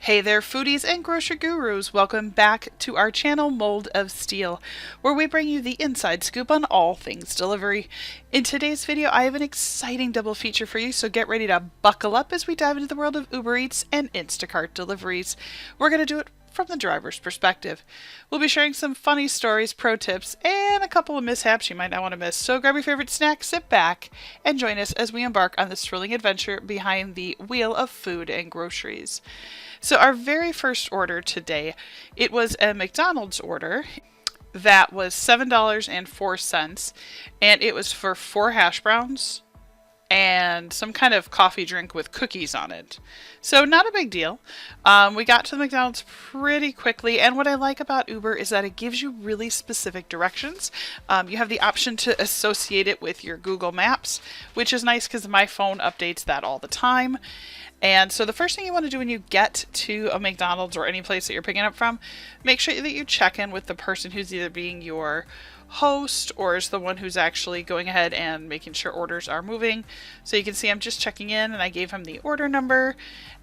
Hey there, foodies and grocery gurus. Welcome back to our channel, Mold of Steel, where we bring you the inside scoop on all things delivery. In today's video, I have an exciting double feature for you, so get ready to buckle up as we dive into the world of Uber Eats and Instacart deliveries. We're going to do it from the driver's perspective. We'll be sharing some funny stories, pro tips, and a couple of mishaps you might not want to miss. So grab your favorite snack, sit back, and join us as we embark on this thrilling adventure behind the wheel of food and groceries. So our very first order today, it was a McDonald's order that was $7.04, and it was for 4 hash browns and some kind of coffee drink with cookies on it. So not a big deal. We got to the McDonald's pretty quickly, and what I like about Uber is that it gives you really specific directions. You have the option to associate it with your Google Maps, which is nice because my phone updates that all the time. And so the first thing you want to do when you get to a McDonald's or any place that you're picking up from, make sure that you check in with the person who's either being your host or is the one who's actually going ahead and making sure orders are moving. So you can see I'm just checking in, and I gave him the order number,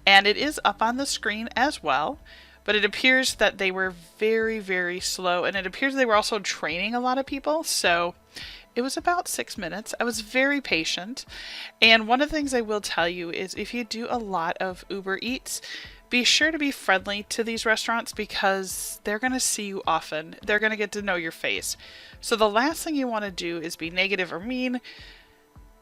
and it is up on the screen as well. But it appears that they were very, very slow, and it appears they were also training a lot of people. So it was about 6 minutes. I was very patient. And one of the things I will tell you is if you do a lot of Uber Eats, be sure to be friendly to these restaurants because they're going to see you often. They're going to get to know your face. So the last thing you want to do is be negative or mean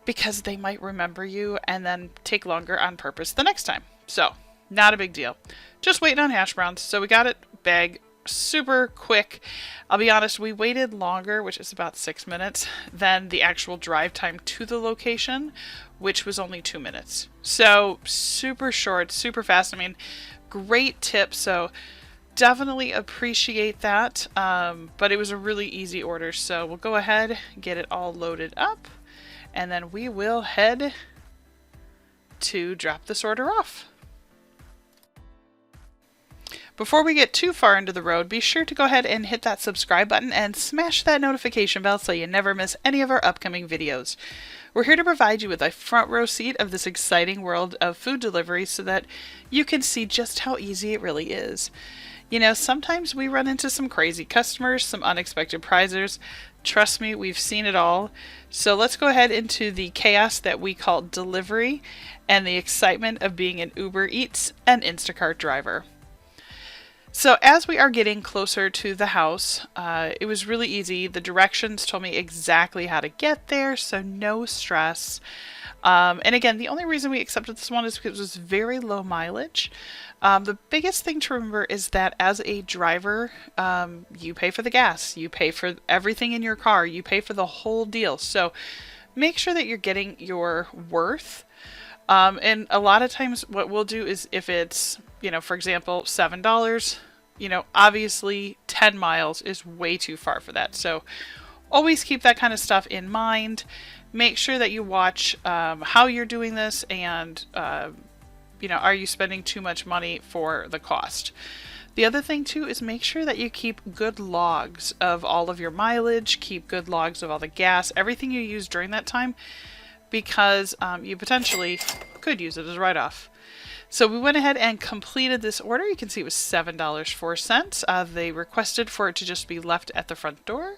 because they might remember you and then take longer on purpose the next time. So not a big deal. Just waiting on hash browns. So we got it bagged super quick. I'll be honest, we waited longer, which is about 6 minutes, than the actual drive time to the location, which was only 2 minutes. So super short, super fast. I mean, great tip. So definitely appreciate that. But it was a really easy order. So we'll go ahead, get it all loaded up, and then we will head to drop this order off. Before we get too far into the road, be sure to go ahead and hit that subscribe button and smash that notification bell so you never miss any of our upcoming videos. We're here to provide you with a front row seat of this exciting world of food delivery so that you can see just how easy it really is. You know, sometimes we run into some crazy customers, some unexpected prizers. Trust me, we've seen it all. So let's go ahead into the chaos that we call delivery and the excitement of being an Uber Eats and Instacart driver. So as we are getting closer to the house, it was really easy. The directions told me exactly how to get there, so no stress. And again, the only reason we accepted this one is because it was very low mileage. The biggest thing to remember is that as a driver, you pay for the gas, you pay for everything in your car, you pay for the whole deal. So make sure that you're getting your worth. And a lot of times what we'll do is if it's, for example, $7, obviously 10 miles is way too far for that. So always keep that kind of stuff in mind. Make sure that you watch how you're doing this and, are you spending too much money for the cost? The other thing too is make sure that you keep good logs of all of your mileage, keep good logs of all the gas, everything you use during that time, because you potentially could use it as a write-off. So we went ahead and completed this order. You can see it was $7.04. They requested for it to just be left at the front door.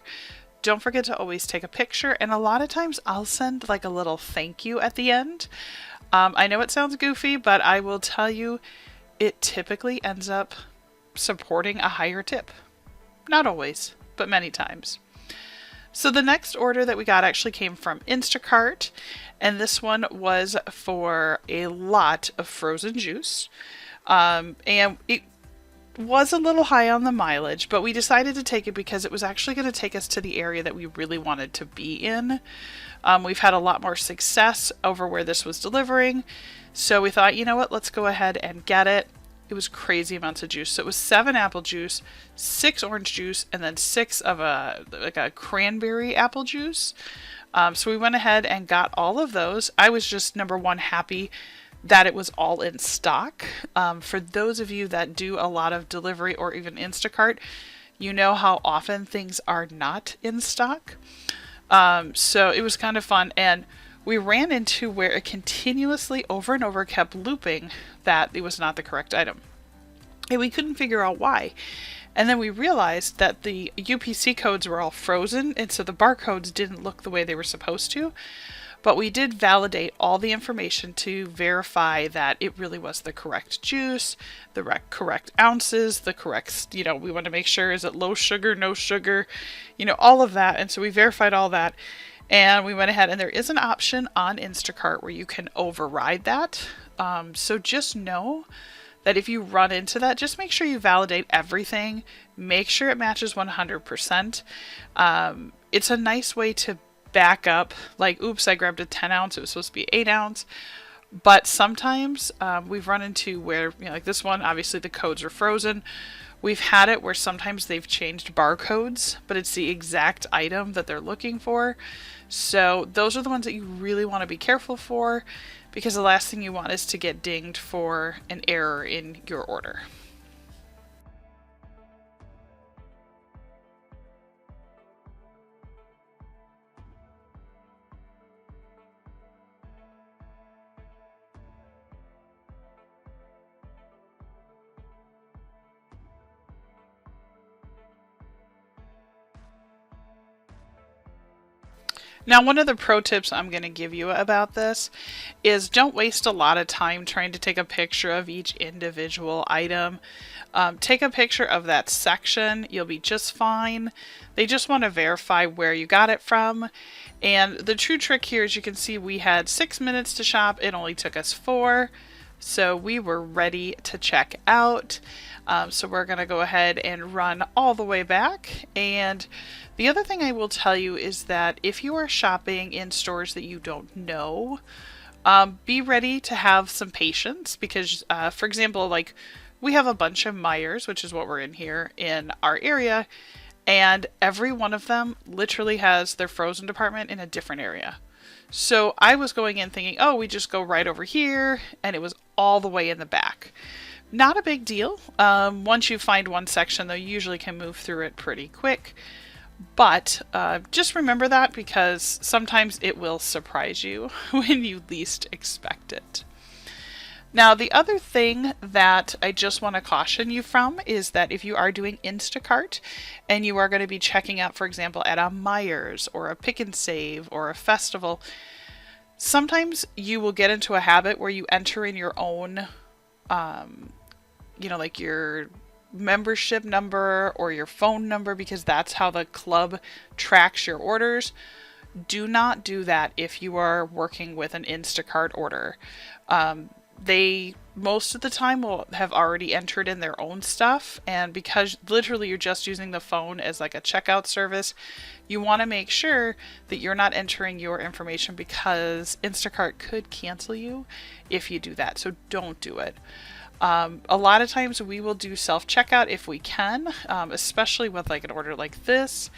Don't forget to always take a picture, and a lot of times I'll send like a little thank you at the end. I know it sounds goofy, but I will tell you it typically ends up supporting a higher tip. Not always, but many times. So the next order that we got actually came from Instacart, and this one was for a lot of frozen juice. And it was a little high on the mileage, but we decided to take it because it was actually going to take us to the area that we really wanted to be in. We've had a lot more success over where this was delivering, so we thought, you know what, let's go ahead and get it. It was crazy amounts of juice. So it was 7 apple juice, 6 orange juice, and then 6 of a cranberry apple juice. So we went ahead and got all of those. I was just, number one, happy that it was all in stock. For those of you that do a lot of delivery or even Instacart, you know how often things are not in stock. So it was kind of fun, and we ran into where it continuously over and over kept looping that it was not the correct item. and we couldn't figure out why. And then we realized that the UPC codes were all frozen, and so the barcodes didn't look the way they were supposed to. But we did validate all the information to verify that it really was the correct juice, the correct ounces, the correct, we want to make sure, is it low sugar, no sugar, all of that. And so we verified all that, and we went ahead, and there is an option on Instacart where you can override that. So just know that if you run into that, just make sure you validate everything. Make sure it matches 100%. It's a nice way to back up, like, oops, I grabbed a 10 ounce, it was supposed to be 8 ounce. But sometimes we've run into where, like this one, obviously the codes are frozen. We've had it where sometimes they've changed barcodes, but it's the exact item that they're looking for. So those are the ones that you really want to be careful for, because the last thing you want is to get dinged for an error in your order. Now, one of the pro tips I'm going to give you about this is don't waste a lot of time trying to take a picture of each individual item. Take a picture of that section. You'll be just fine. They just want to verify where you got it from. And the true trick here is, you can see we had 6 minutes to shop. It only took us 4. So we were ready to check out. So we're going to go ahead and run all the way back. And the other thing I will tell you is that if you are shopping in stores that you don't know, be ready to have some patience, because for example, like, we have a bunch of Meijers, which is what we're in here in our area, and every one of them literally has their frozen department in a different area. So I was going in thinking, oh, we just go right over here, and it was all the way in the back. Not a big deal. Once you find one section, though, you usually can move through it pretty quick. But just remember that, because sometimes it will surprise you when you least expect it. Now, the other thing that I just want to caution you from is that if you are doing Instacart and you are going to be checking out, for example, at a Meijers or a Pick and Save or a Festival, sometimes you will get into a habit where you enter in your own, like your membership number or your phone number, because that's how the club tracks your orders. Do not do that if you are working with an Instacart order. They most of the time will have already entered in their own stuff, and because literally you're just using the phone as like a checkout service, you want to make sure that you're not entering your information, because Instacart could cancel you if you do that. So don't do it. A lot of times we will do self-checkout if we can, especially with like an order like this.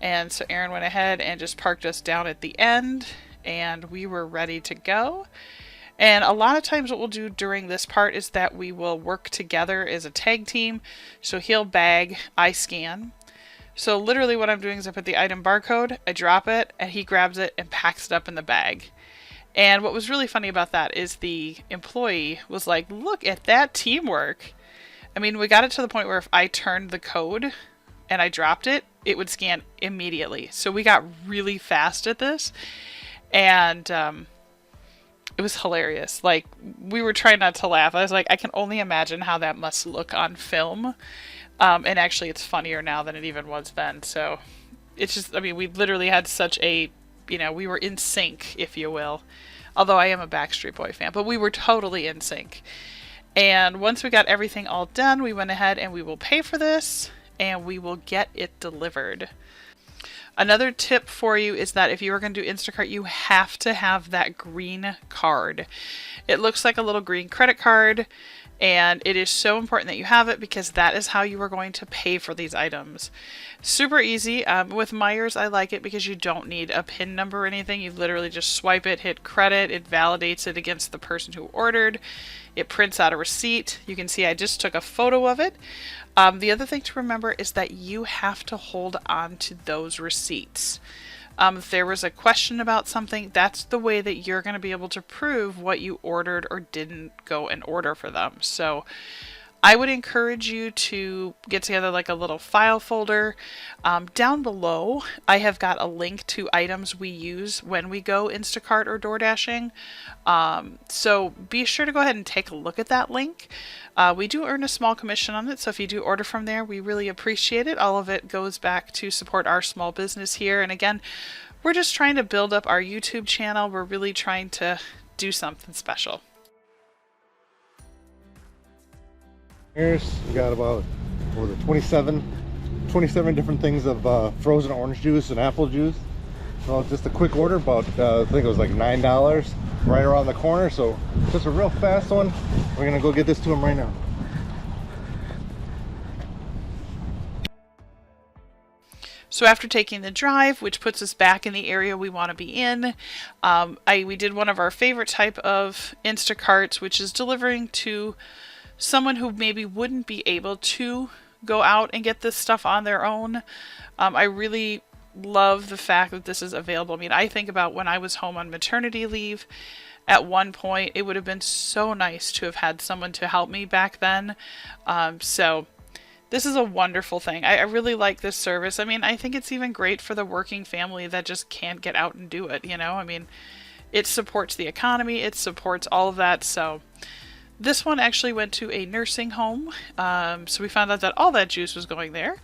And so Aaron went ahead and just parked us down at the end, and we were ready to go. And a lot of times what we'll do during this part is that we will work together as a tag team. So he'll bag, I scan. So literally what I'm doing is I put the item barcode, I drop it, and he grabs it and packs it up in the bag. And what was really funny about that is the employee was like, look at that teamwork. I mean, we got it to the point where if I turned the code and I dropped it, it would scan immediately. So we got really fast at this. And it was hilarious. Like, we were trying not to laugh. I was like, I can only imagine how that must look on film. And actually it's funnier now than it even was then. So it's just, I mean, we literally had such a, we were in sync, if you will. Although I am a Backstreet Boy fan, but we were totally in sync. And once we got everything all done, we went ahead and we will pay for this and we will get it delivered. Another tip for you is that if you are going to do Instacart, you have to have that green card. It looks like a little green credit card, and it is so important that you have it, because that is how you are going to pay for these items. Super easy. With Meijers, I like it because you don't need a PIN number or anything. You literally just swipe it, hit credit, it validates it against the person who ordered. It prints out a receipt. You can see I just took a photo of it. The other thing to remember is that you have to hold on to those receipts. If there was a question about something, that's the way that you're going to be able to prove what you ordered or didn't go and order for them. So I would encourage you to get together like a little file folder. Down below, I have got a link to items we use when we go Instacart or door dashing. So be sure to go ahead and take a look at that link. We do earn a small commission on it, so if you do order from there, we really appreciate it. All of it goes back to support our small business here. And again, we're just trying to build up our YouTube channel. We're really trying to do something special. Here's, we got about, what was it, 27 different things of frozen orange juice and apple juice. So just a quick order, about I think it was like $9 right around the corner. So just a real fast one. We're gonna go get this to them right now. So after taking the drive, which puts us back in the area we want to be in, we did one of our favorite type of Instacarts, which is delivering to someone who maybe wouldn't be able to go out and get this stuff on their own. I really love the fact that this is available. I mean, I think about when I was home on maternity leave. At one point, it would have been so nice to have had someone to help me back then. So this is a wonderful thing. I really like this service. I mean, I think it's even great for the working family that just can't get out and do it, you know? I mean, it supports the economy, it supports all of that. So this one actually went to a nursing home. So we found out that all that juice was going there.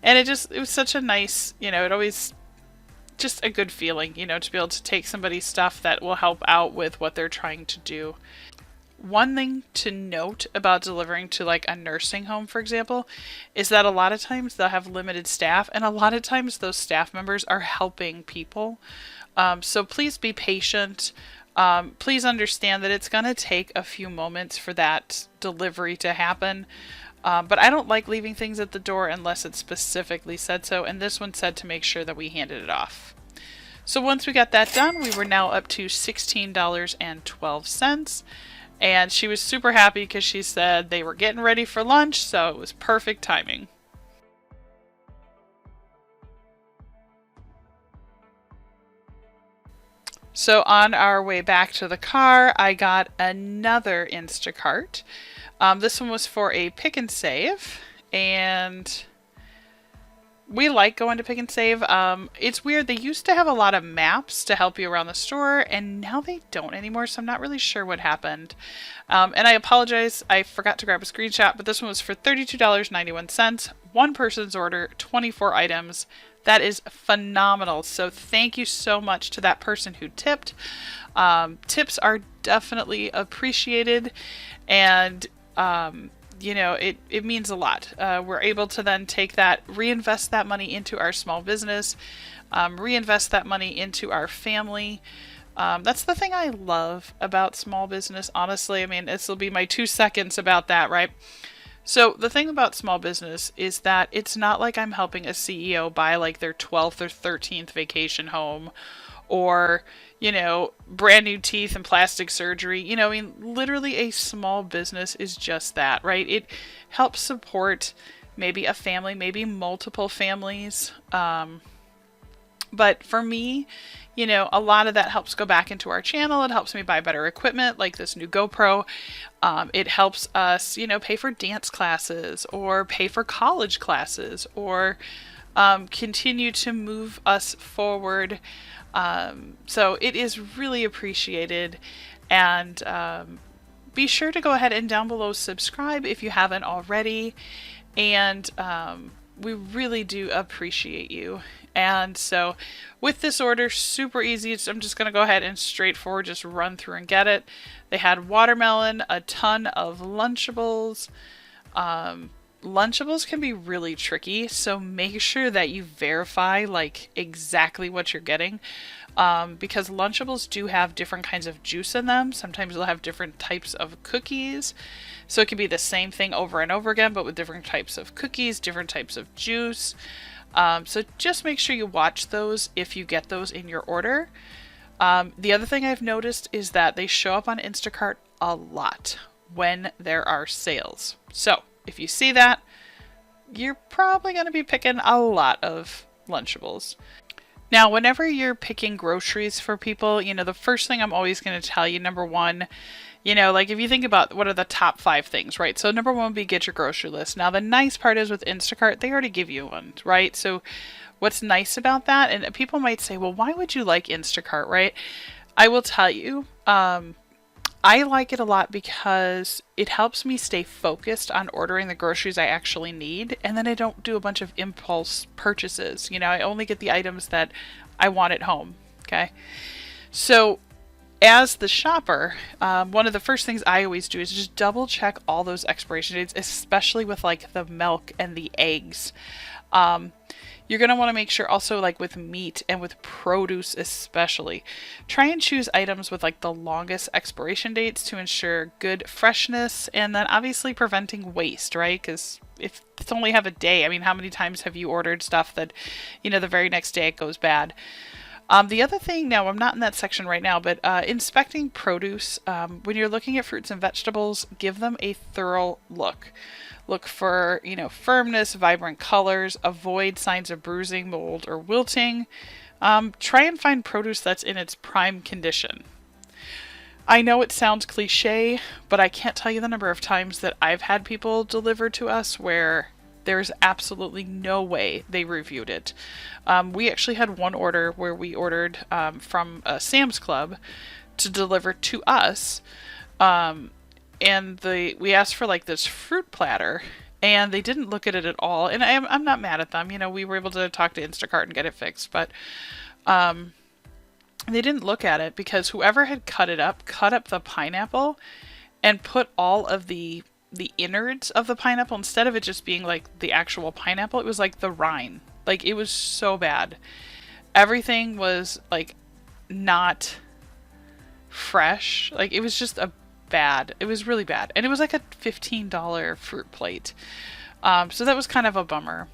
And it was such a nice, you know, it always just a good feeling, you know, to be able to take somebody's stuff that will help out with what they're trying to do. One thing to note about delivering to like a nursing home, for example, is that a lot of times they'll have limited staff, and a lot of times those staff members are helping people. So please be patient. Please understand that it's going to take a few moments for that delivery to happen. But I don't like leaving things at the door unless it specifically said so, and this one said to make sure that we handed it off. So once we got that done, we were now up to $16.12. And she was super happy because she said they were getting ready for lunch, so it was perfect timing. So on our way back to the car, I got another Instacart. This one was for a pick and save, and we like going to pick and save. It's weird. They used to have a lot of maps to help you around the store, and now they don't anymore, so I'm not really sure what happened. And I apologize. I forgot to grab a screenshot, but this one was for $32.91. One person's order, 24 items. That is phenomenal. So thank you so much to that person who tipped. Tips are definitely appreciated, and you know, it means a lot. We're able to then take that, reinvest that money into our small business, reinvest that money into our family. That's the thing I love about small business, honestly. I mean, this will be my 2 seconds about that, right? So the thing about small business is that it's not like I'm helping a CEO buy like their 12th or 13th vacation home, or, you know, brand new teeth and plastic surgery. You know, I mean, literally a small business is just that, right? It helps support maybe a family, maybe multiple families. But for me, you know, a lot of that helps go back into our channel. It helps me buy better equipment like this new GoPro. It helps us, you know, pay for dance classes or pay for college classes, or continue to move us forward. So it is really appreciated. And be sure to go ahead and down below subscribe if you haven't already. And we really do appreciate you. And so with this order, super easy. I'm just going to go ahead and straightforward just run through and get it. They had watermelon, a ton of Lunchables. Lunchables can be really tricky, so make sure that you verify like exactly what you're getting, because Lunchables do have different kinds of juice in them. Sometimes they'll have different types of cookies, so it can be the same thing over and over again, but with different types of cookies, different types of juice. So just make sure you watch those if you get those in your order. The other thing I've noticed is that they show up on Instacart a lot when there are sales. So if you see that, you're probably going to be picking a lot of Lunchables. Now, whenever you're picking groceries for people, you know, the first thing I'm always going to tell you, number one, You know, like if you think about what are the top 5 things, right? So number one would be get your grocery list. Now the nice part is with Instacart, they already give you one, right? So what's nice about that, and people might say, well, why would you like Instacart, right? I will tell you, I like it a lot because it helps me stay focused on ordering the groceries I actually need, and then I don't do a bunch of impulse purchases. You know, I only get the items that I want at home. Okay. So as the shopper, one of the first things I always do is just double check all those expiration dates, especially with like the milk and the eggs. You're going to want to make sure also, like with meat and with produce especially, try and choose items with like the longest expiration dates to ensure good freshness, and then obviously preventing waste, right? Because if it's only have a day, I mean, how many times have you ordered stuff that, you know, the very next day it goes bad? The other thing, now I'm not in that section right now, but inspecting produce, when you're looking at fruits and vegetables, give them a thorough look. Look for, you know, firmness, vibrant colors, avoid signs of bruising, mold, or wilting. Try and find produce that's in its prime condition. I know it sounds cliche, but I can't tell you the number of times that I've had people deliver to us where there's absolutely no way they reviewed it. We actually had one order where we ordered from Sam's Club to deliver to us. And we asked for like this fruit platter, and they didn't look at it at all. And I'm not mad at them. You know, we were able to talk to Instacart and get it fixed, but they didn't look at it because whoever had cut up the pineapple and put all of the innards of the pineapple, instead of it just being like the actual pineapple, it was like the rind. Like, it was so bad. Everything was like not fresh. Like, it was just it was really bad. And it was like a $15 fruit plate. So that was kind of a bummer.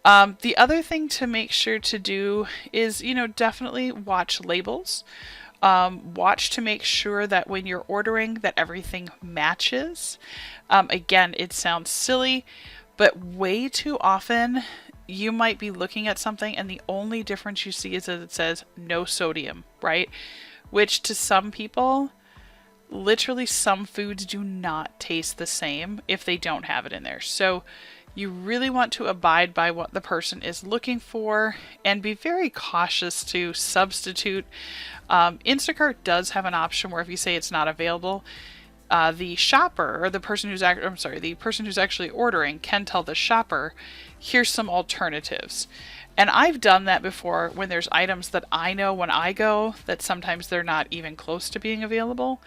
The other thing to make sure to do is, you know, definitely watch labels. Watch to make sure that when you're ordering that everything matches. Again, it sounds silly, but way too often you might be looking at something and the only difference you see is that it says no sodium, right? Which to some people, literally some foods do not taste the same if they don't have it in there. So you really want to abide by what the person is looking for and be very cautious to substitute. Instacart does have an option where if you say it's not available, the shopper or the person who's actually ordering can tell the shopper, here's some alternatives. And I've done that before when there's items that I know when I go that sometimes they're not even close to being available.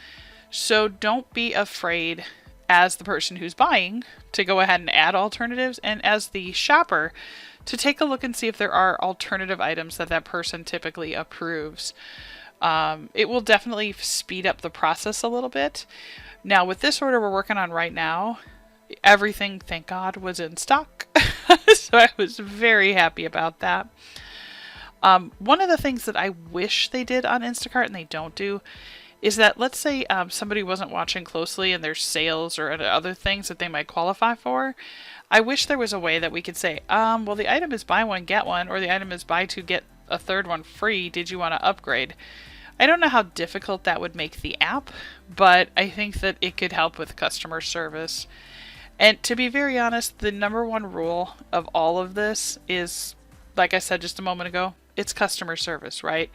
So don't be afraid as the person who's buying to go ahead and add alternatives, and as the shopper to take a look and see if there are alternative items that person typically approves. It will definitely speed up the process a little bit. Now with this order we're working on right now, everything, thank God, was in stock. So I was very happy about that. One of the things that I wish they did on Instacart and they don't do is that, let's say somebody wasn't watching closely and there's sales or other things that they might qualify for. I wish there was a way that we could say, well, the item is buy one, get one, or the item is buy two, get a third one free. Did you want to upgrade? I don't know how difficult that would make the app, but I think that it could help with customer service. And to be very honest, the number one rule of all of this is, like I said just a moment ago, it's customer service, right?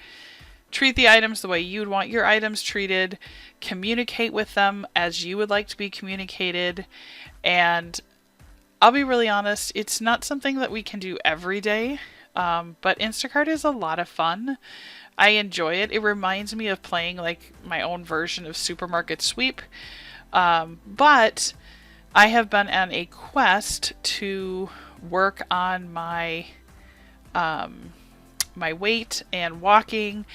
Treat the items the way you'd want your items treated. Communicate with them as you would like to be communicated. And I'll be really honest, it's not something that we can do every day, but Instacart is a lot of fun. I enjoy it. It reminds me of playing like my own version of Supermarket Sweep. But I have been on a quest to work on my my weight and walking,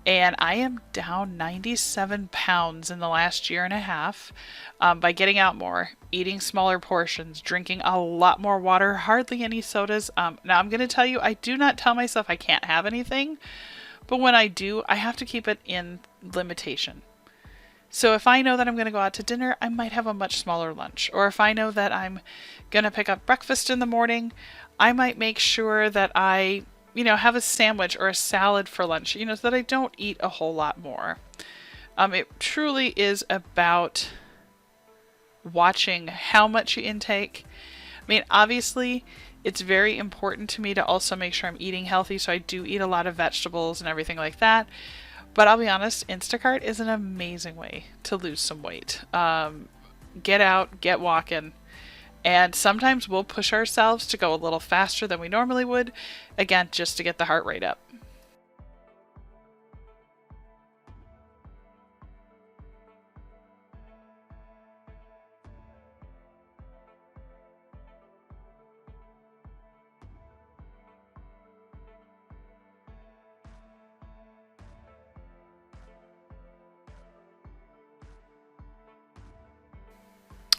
and I am down 97 pounds in the last year and a half by getting out more, eating smaller portions, drinking a lot more water, hardly any sodas. Now I'm going to tell you, I do not tell myself I can't have anything, but when I do, I have to keep it in limitation. So if I know that I'm going to go out to dinner, I might have a much smaller lunch. Or if I know that I'm going to pick up breakfast in the morning, I might make sure that I have a sandwich or a salad for lunch, so that I don't eat a whole lot more. It truly is about watching how much you intake. I mean, obviously, it's very important to me to also make sure I'm eating healthy, so I do eat a lot of vegetables and everything like that. But I'll be honest, Instacart is an amazing way to lose some weight. Get out, get walking. And sometimes we'll push ourselves to go a little faster than we normally would, again, just to get the heart rate up.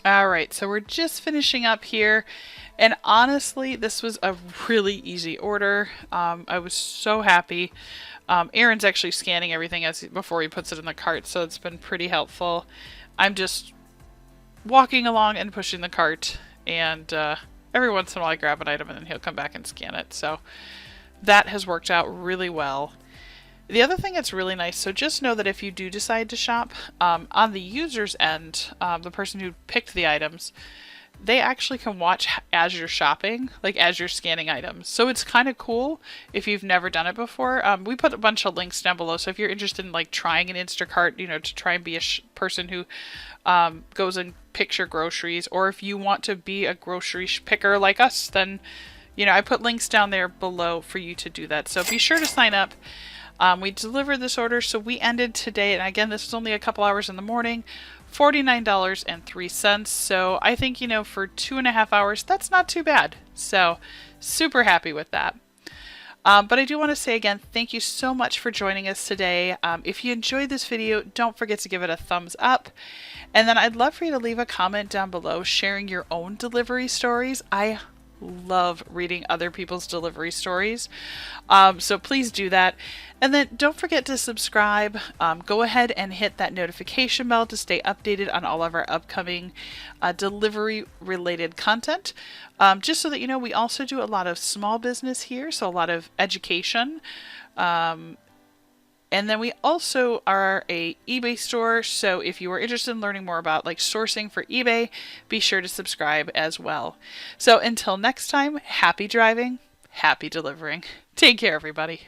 Alright, so we're just finishing up here, and honestly, this was a really easy order. I was so happy. Aaron's actually scanning everything before he puts it in the cart, so it's been pretty helpful. I'm just walking along and pushing the cart, and every once in a while I grab an item and then he'll come back and scan it, so that has worked out really well. The other thing that's really nice, so just know that if you do decide to shop, on the user's end, the person who picked the items, they actually can watch as you're shopping, like as you're scanning items. So it's kind of cool if you've never done it before. We put a bunch of links down below, so if you're interested in like trying an Instacart, to try and be a person who goes and picks your groceries, or if you want to be a grocery picker like us, then, I put links down there below for you to do that. So be sure to sign up. We delivered this order, so we ended today, and again, this was only a couple hours in the morning, $49.03. So I think, for 2.5 hours, that's not too bad. So super happy with that. But I do want to say again, thank you so much for joining us today. If you enjoyed this video, don't forget to give it a thumbs up. And then I'd love for you to leave a comment down below sharing your own delivery stories. I love reading other people's delivery stories, so please do that. And then don't forget to subscribe. Go ahead and hit that notification bell to stay updated on all of our upcoming delivery related content, just so that we also do a lot of small business here, so a lot of education. And then we also are a eBay store, so if you are interested in learning more about like sourcing for eBay, be sure to subscribe as well. So until next time, happy driving, happy delivering. Take care, everybody.